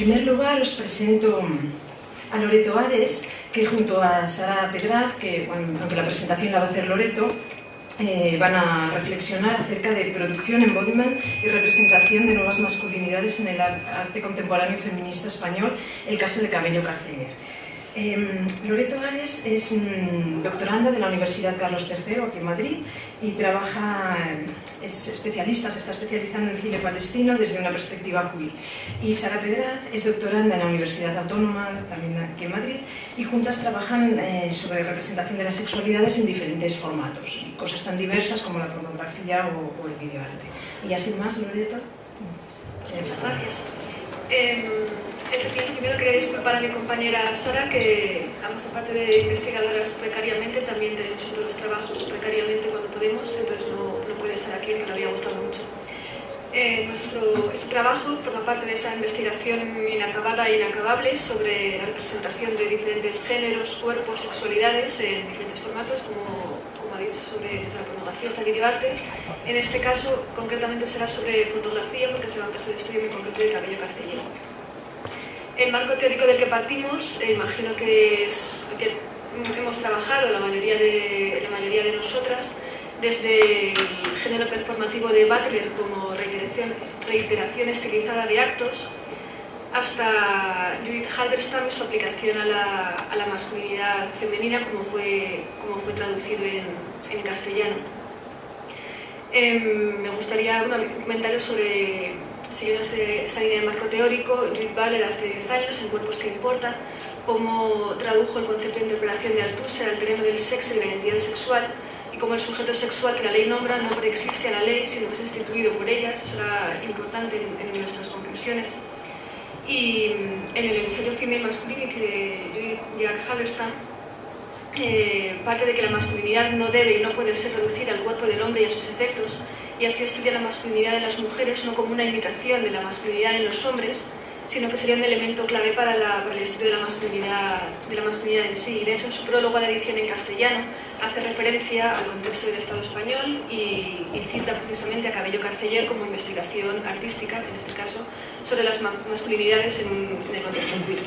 primer lugar os presento a Loreto Ares, que junto a Sara Pedraz, que aunque la presentación la va a hacer Loreto, van a reflexionar acerca de producción, embodiment y representación de nuevas masculinidades en el arte contemporáneo feminista español, el caso de Cabello Carceller. Loreto Ares es doctoranda de la Universidad Carlos III aquí en Madrid y es especialista, se está especializando en cine palestino desde una perspectiva queer. Y Sara Pedraz es doctoranda en la Universidad Autónoma también aquí en Madrid y juntas trabajan sobre representación de las sexualidades en diferentes formatos y cosas tan diversas como la pornografía o el videoarte. Y así más, Loreto. Pues muchas gracias. Efectivamente, primero quería disculpar a mi compañera Sara, que ambas, aparte de investigadoras precariamente, también tenemos otros trabajos precariamente cuando podemos, entonces no puede estar aquí, que le había gustado mucho. Este trabajo forma parte de esa investigación inacabada e inacabable sobre la representación de diferentes géneros, cuerpos, sexualidades en diferentes formatos, como ha dicho, desde la pornografía hasta el videoarte. En este caso, concretamente será sobre fotografía, porque será un caso de estudio muy concreto de Cabello Carceller. El marco teórico del que partimos, imagino que hemos trabajado la mayoría de nosotras, desde el género performativo de Butler como reiteración estilizada de actos, hasta Judith Halberstam y su aplicación a la masculinidad femenina, como fue traducido en castellano. Me gustaría un comentario sobre, siguiendo esta línea de marco teórico, Judith Butler hace 10 años, en Cuerpos que Importan, cómo tradujo el concepto de interpretación de Althusser al terreno del sexo y de la identidad sexual, y cómo el sujeto sexual que la ley nombra no preexiste a la ley, sino que es instituido por ella. Eso será importante en nuestras conclusiones. Y en el ensayo Female Masculinity de Judith Halberstam, parte de que la masculinidad no debe y no puede ser reducida al cuerpo del hombre y a sus efectos, y así estudia la masculinidad de las mujeres no como una imitación de la masculinidad en los hombres, sino que sería un elemento clave para el estudio de la masculinidad en sí. De hecho, en su prólogo a la edición en castellano hace referencia al contexto del Estado español y cita precisamente a Cabello Carceller como investigación artística, en este caso, sobre las masculinidades en el contexto queer.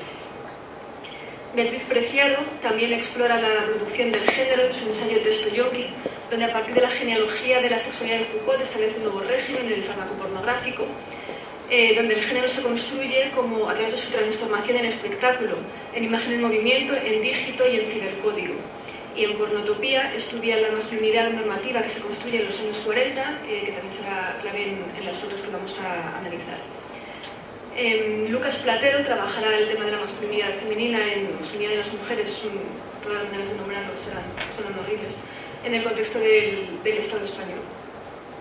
Beatriz Preciado también explora la producción del género en su ensayo Texto Yonki, donde a partir de la genealogía de la sexualidad de Foucault establece un nuevo régimen, el fármaco pornográfico, donde el género se construye a través de su transformación en espectáculo, en imagen en movimiento, en dígito y en cibercódigo. Y en Pornotopía estudia la masculinidad normativa que se construye en los años 40, que también será clave en las obras que vamos a analizar. Lucas Platero trabajará el tema de la masculinidad femenina, en masculinidad de las mujeres, todas las maneras de nombrarlo suenan horribles, en el contexto del Estado español.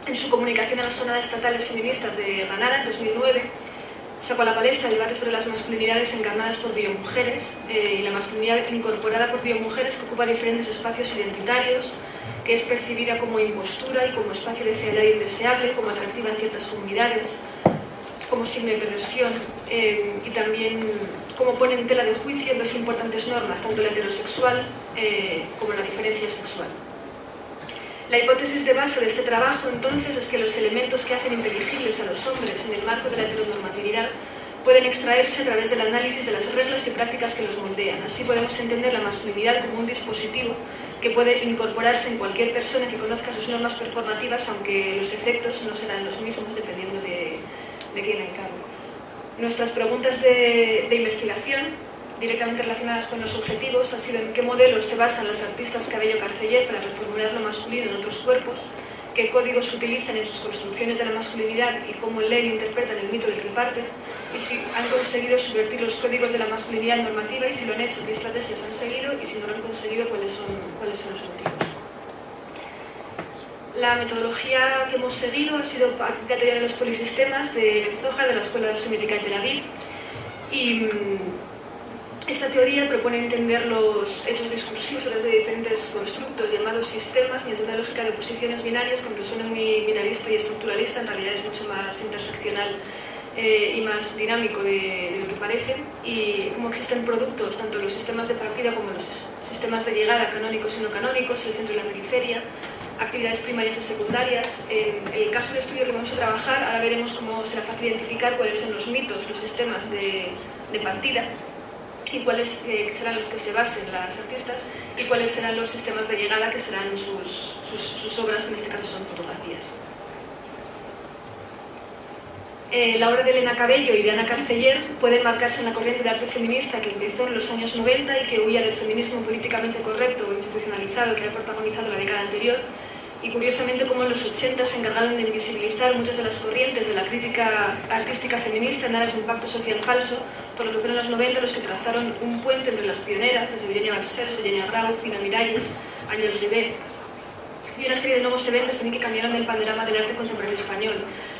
En su comunicación a las jornadas estatales feministas de Granada, en 2009, sacó a la palestra el debate sobre las masculinidades encarnadas por biomujeres y la masculinidad incorporada por biomujeres que ocupa diferentes espacios identitarios, que es percibida como impostura y como espacio de fealdad indeseable, como atractiva en ciertas comunidades, como signo de perversión, y también como pone en tela de juicio dos importantes normas, tanto la heterosexual como la diferencia sexual. La hipótesis de base de este trabajo, entonces, es que los elementos que hacen inteligibles a los hombres en el marco de la heteronormatividad pueden extraerse a través del análisis de las reglas y prácticas que los moldean. Así podemos entender la masculinidad como un dispositivo que puede incorporarse en cualquier persona que conozca sus normas performativas, aunque los efectos no serán los mismos dependiendo de quién la encarne. Nuestras preguntas de investigación, directamente relacionadas con los objetivos, ha sido en qué modelos se basan las artistas Cabello Carceller para reformular lo masculino en otros cuerpos, qué códigos utilizan en sus construcciones de la masculinidad y cómo leen e interpretan el mito del que parten, y si han conseguido subvertir los códigos de la masculinidad normativa, y si lo han hecho, qué estrategias han seguido, y si no lo han conseguido, cuáles son los motivos. La metodología que hemos seguido ha sido partir de la teoría de los polisistemas de Zohar, de la Escuela Semítica de Tel Aviv, y esta teoría propone entender los hechos discursivos a través de diferentes constructos llamados sistemas mediante una lógica de posiciones binarias, que aunque suene muy binarista y estructuralista, en realidad es mucho más interseccional y más dinámico de lo que parece, y cómo existen productos, tanto los sistemas de partida como los sistemas de llegada, canónicos y no canónicos, el centro y la periferia, actividades primarias y secundarias. En el caso de estudio que vamos a trabajar, ahora veremos cómo será fácil identificar cuáles son los mitos, los sistemas de partida y cuáles serán los que se basen las artistas y cuáles serán los sistemas de llegada que serán sus obras, que en este caso son fotografías. La obra de Elena Cabello y de Ana Carceller puede enmarcarse en la corriente de arte feminista que empezó en los años 90 y que huía del feminismo políticamente correcto o institucionalizado que había protagonizado la década anterior, y curiosamente como en los 80 se encargaron de invisibilizar muchas de las corrientes de la crítica artística feminista en aras de un pacto social falso, por lo que fueron los 90 los que trazaron un puente entre las pioneras, desde Virginia Balcells, Eugenia Grau, Fina Miralles, Ángel Ribé, y una serie de nuevos eventos también que cambiaron el panorama del arte contemporáneo español.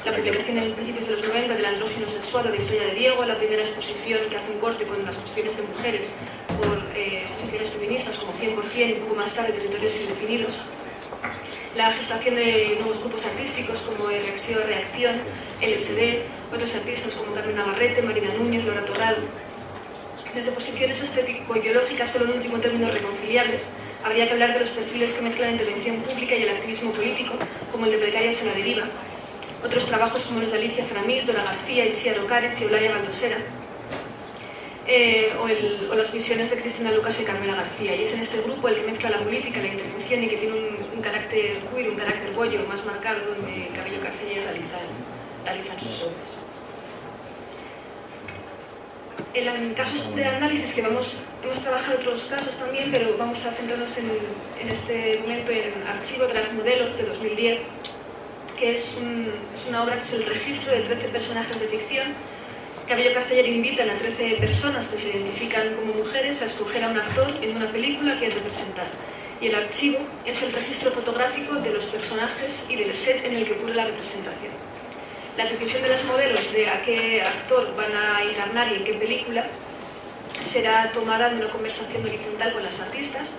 La publicación en principios de los 90 del Andrógino Sexuado de Estrella de Diego, la primera exposición que hace un corte con las cuestiones de mujeres por exposiciones feministas como 100% y poco más tarde Territorios Indefinidos. La gestación de nuevos grupos artísticos como Reacción, LSD, otros artistas como Carmen Navarrete, Marina Núñez, Laura Torrado. Desde posiciones estético-ideológicas, solo en último término reconciliables, habría que hablar de los perfiles que mezclan la intervención pública y el activismo político, como el de Precarias en la Deriva. Otros trabajos como los de Alicia Framis, Dora García, Itziar Ocariz y Eulalia Baldosera, o las visiones de Cristina Lucas y Carmela García. Y es en este grupo el que mezcla la política, la intervención y que tiene un carácter queer, un carácter bollo más marcado, donde Cabello Carceller realizan sus obras. En casos de análisis que hemos trabajado otros casos también, pero vamos a centrarnos en este momento en Archivo de las Modelos de 2010, que es una obra que es el registro de 13 personajes de ficción. Cabello Carceller invita a 13 personas que se identifican como mujeres a escoger a un actor en una película que representar. Y el archivo es el registro fotográfico de los personajes y del set en el que ocurre la representación. La decisión de las modelos de a qué actor van a encarnar y en qué película será tomada en una conversación horizontal con las artistas,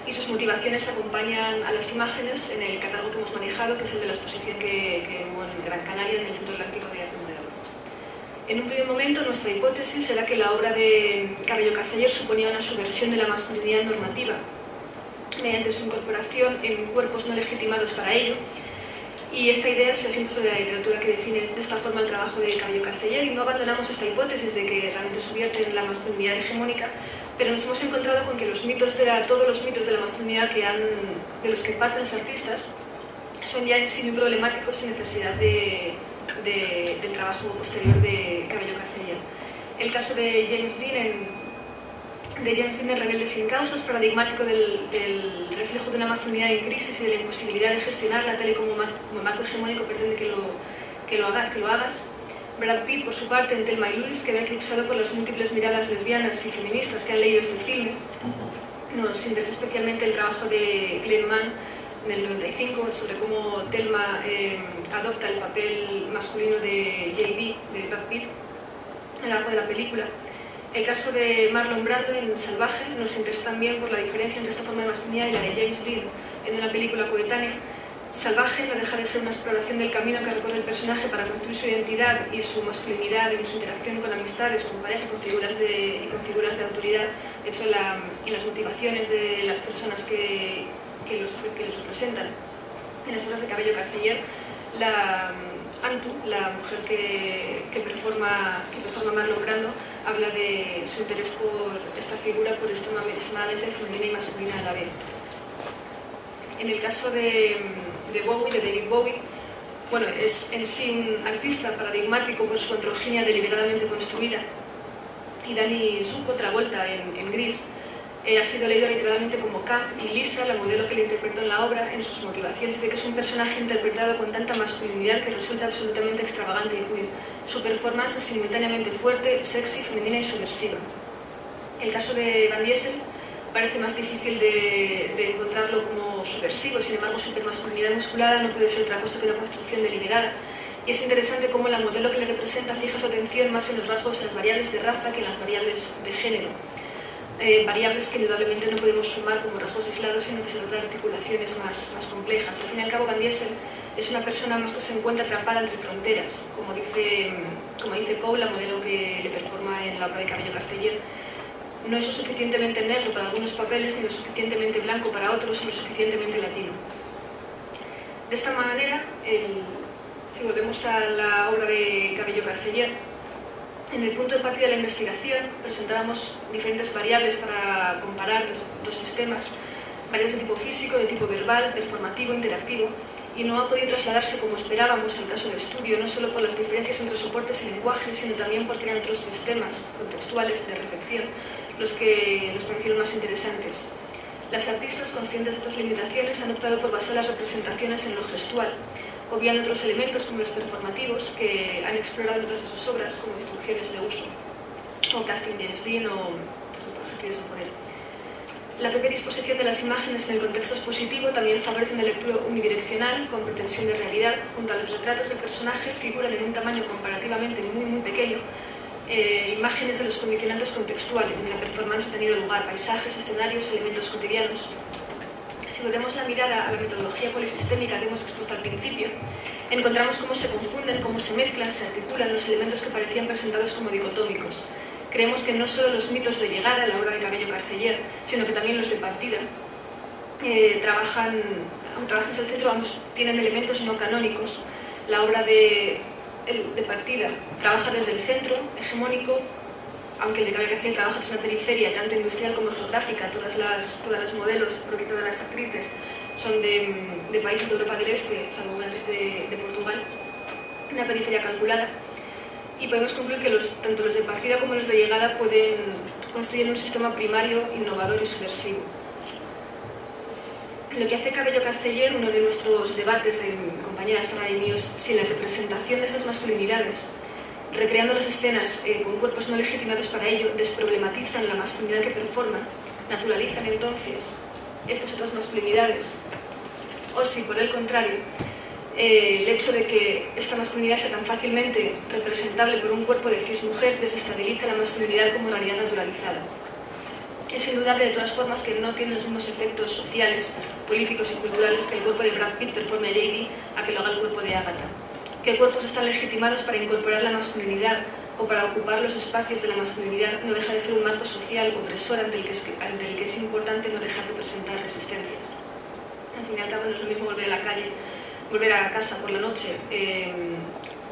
y sus motivaciones acompañan a las imágenes en el catálogo que hemos manejado, que es el de la exposición que hubo en Gran Canaria, en el Centro Atlántico de Arte Moderno. En un primer momento, nuestra hipótesis era que la obra de Cabello Carceller suponía una subversión de la masculinidad normativa, mediante su incorporación en cuerpos no legitimados para ello, y esta idea se asienta sobre la literatura que define de esta forma el trabajo de Cabello Carceller, y no abandonamos esta hipótesis de que realmente subvierte en la masculinidad hegemónica, pero nos hemos encontrado con que todos los mitos de la masculinidad de los que parten los artistas son ya en sí muy problemáticos sin necesidad del trabajo posterior de Cabello Carceller. El caso de James Dean en Rebelde sin causa es paradigmático del reflejo de una masculinidad en crisis y de la imposibilidad de gestionarla tal y como el marco hegemónico pretende que lo hagas. Brad Pitt, por su parte, en Thelma y Louise, queda eclipsado por las múltiples miradas lesbianas y feministas que han leído este filme. Nos interesa especialmente el trabajo de Glenn Mann en el 95 sobre cómo Thelma adopta el papel masculino de J.D., de Brad Pitt, a lo largo de la película. El caso de Marlon Brando en Salvaje nos interesa también por la diferencia entre esta forma de masculinidad y la de James Dean en una película coetánea. Salvaje no deja de ser una exploración del camino que recorre el personaje para construir su identidad y su masculinidad en su interacción con amistades, con pareja, con figuras de autoridad. De hecho, en las motivaciones de las personas que los representan en las obras de Cabello Carceller, Antu, la mujer que performa Marlon Brando, habla de su interés por esta figura, por extremadamente femenina y masculina a la vez. En el caso de Bowie, de David Bowie, bueno, es en sí un artista paradigmático por su androginia deliberadamente construida, y Dani Zuko, Travolta en Gris, ha sido leído literalmente como Cam, y Lisa, la modelo que le interpretó en la obra, en sus motivaciones, dice que es un personaje interpretado con tanta masculinidad que resulta absolutamente extravagante y queer. Su performance es simultáneamente fuerte, sexy, femenina y subversiva. El caso de Van Diesel parece más difícil de encontrarlo como subversivo, sin embargo su hipermasculinidad musculada no puede ser otra cosa que una construcción deliberada. Y es interesante cómo la modelo que le representa fija su atención más en los rasgos de las variables de raza que en las variables de género. Variables que indudablemente no podemos sumar como rasgos aislados, sino que se trata de articulaciones más complejas. Al fin y al cabo, Van Diesel es una persona más que se encuentra atrapada entre fronteras, como dice Cole, la modelo que le performa en la obra de Cabello Carceller. No es lo suficientemente negro para algunos papeles, ni lo suficientemente blanco para otros, ni lo suficientemente latino. De esta manera, si volvemos a la obra de Cabello Carceller, en el punto de partida de la investigación presentábamos diferentes variables para comparar los dos sistemas, variables de tipo físico, de tipo verbal, performativo, interactivo, y no ha podido trasladarse como esperábamos en el caso del estudio, no solo por las diferencias entre soportes y lenguajes, sino también porque eran otros sistemas contextuales de recepción los que nos parecieron más interesantes. Las artistas, conscientes de estas limitaciones, han optado por basar las representaciones en lo gestual, obviando otros elementos como los performativos que han explorado en otras de sus obras, como instrucciones de uso, o casting James Dean, o ejercicios de poder. La propia disposición de las imágenes en el contexto expositivo también favorece una lectura unidireccional con pretensión de realidad. Junto a los retratos del personaje figuran en un tamaño comparativamente muy pequeño imágenes de los condicionantes contextuales en que la performance ha tenido lugar, paisajes, escenarios, elementos cotidianos. Si volvemos la mirada a la metodología polisistémica que hemos expuesto al principio, encontramos cómo se confunden, cómo se mezclan, se articulan los elementos que parecían presentados como dicotómicos. Creemos que no solo los mitos de llegada, la obra de Cabello Carceller, sino que también los de partida, trabajan en el centro, tienen elementos no canónicos. La obra de partida trabaja desde el centro hegemónico, aunque el de Cabello Carceller trabaja desde una periferia, tanto industrial como geográfica. Todas las modelos provistas de las actrices son de países de Europa del Este, salvo una de Portugal, una periferia calculada. Y podemos concluir que tanto los de partida como los de llegada pueden construir un sistema primario, innovador y subversivo. Lo que hace Cabello Carceller, uno de nuestros debates de mi compañera Sara y míos, si la representación de estas masculinidades, recreando las escenas con cuerpos no legitimados para ello, desproblematizan la masculinidad que performan, naturalizan entonces estas otras masculinidades, o si por el contrario, el hecho de que esta masculinidad sea tan fácilmente representable por un cuerpo de cismujer desestabiliza la masculinidad como realidad naturalizada. Es indudable de todas formas que no tiene los mismos efectos sociales, políticos y culturales que el cuerpo de Brad Pitt performe a Lady a que lo haga el cuerpo de Agatha. ¿Qué cuerpos están legitimados para incorporar la masculinidad o para ocupar los espacios de la masculinidad? No deja de ser un marco social opresor ante el que es importante no dejar de presentar resistencias. Al fin y al cabo no es lo mismo volver a casa por la noche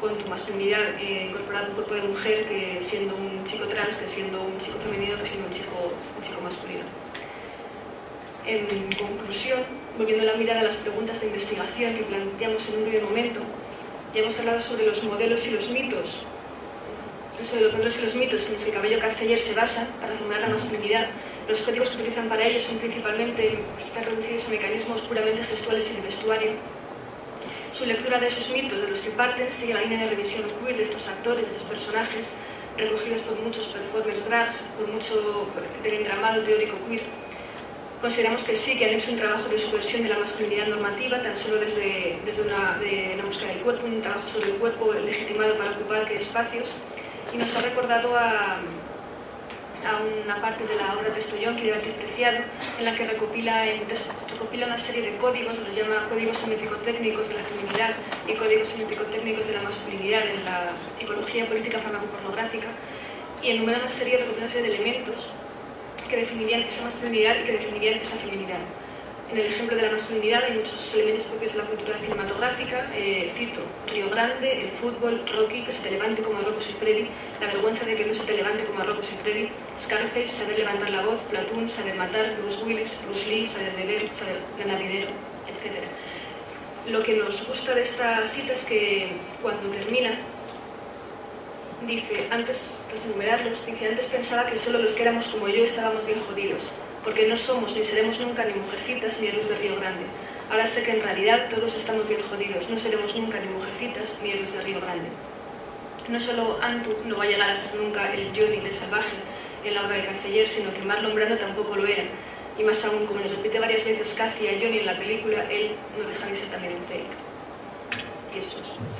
con tu masculinidad incorporada a tu cuerpo de mujer que siendo un chico trans, que siendo un chico femenino, que siendo un chico masculino. En conclusión, volviendo la mirada a las preguntas de investigación que planteamos en un primer momento, ya hemos hablado sobre los modelos y los mitos, en los que Cabello Carceller se basa para formular la masculinidad. Los códigos que utilizan para ello son principalmente, están reducidos a mecanismos puramente gestuales y de vestuario. Su lectura de esos mitos de los que parten sigue la línea de revisión queer de estos actores, de estos personajes, recogidos por muchos performers drags, del entramado teórico queer. Consideramos que sí, que han hecho un trabajo de subversión de la masculinidad normativa, tan solo desde la búsqueda del cuerpo, un trabajo sobre el cuerpo legitimado para ocupar qué espacios, y nos ha recordado a una parte de la obra de Stollón que debe haber apreciado, en la que recopila una serie de códigos, los llama códigos semioticotécnicos de la feminidad y códigos semioticotécnicos de la masculinidad en la ecología política farmacopornográfica, y enumera recopila una serie de elementos que definirían esa masculinidad y que definirían esa feminidad. En el ejemplo de la masculinidad hay muchos elementos propios de la cultura cinematográfica. Cito Río Grande, el fútbol, Rocky, que se te levante como a Rocco Siffredi, la vergüenza de que no se te levante como a Rocco Siffredi, Scarface, saber levantar la voz, Platoon, saber matar, Bruce Willis, Bruce Lee, saber beber, saber ganar dinero, etc. Lo que nos gusta de esta cita es que cuando termina, dice, antes pensaba que solo los que éramos como yo estábamos bien jodidos, porque no somos ni seremos nunca ni mujercitas ni héroes de Río Grande. Ahora sé que en realidad todos estamos bien jodidos, no seremos nunca ni mujercitas ni héroes de Río Grande. No solo Antu no va a llegar a ser nunca el Johnny de Salvaje en la obra de Carceller, sino que Marlon Brando tampoco lo era. Y más aún, como les repite varias veces Cathy a Johnny en la película, él no deja de ser también un fake. Y eso es más.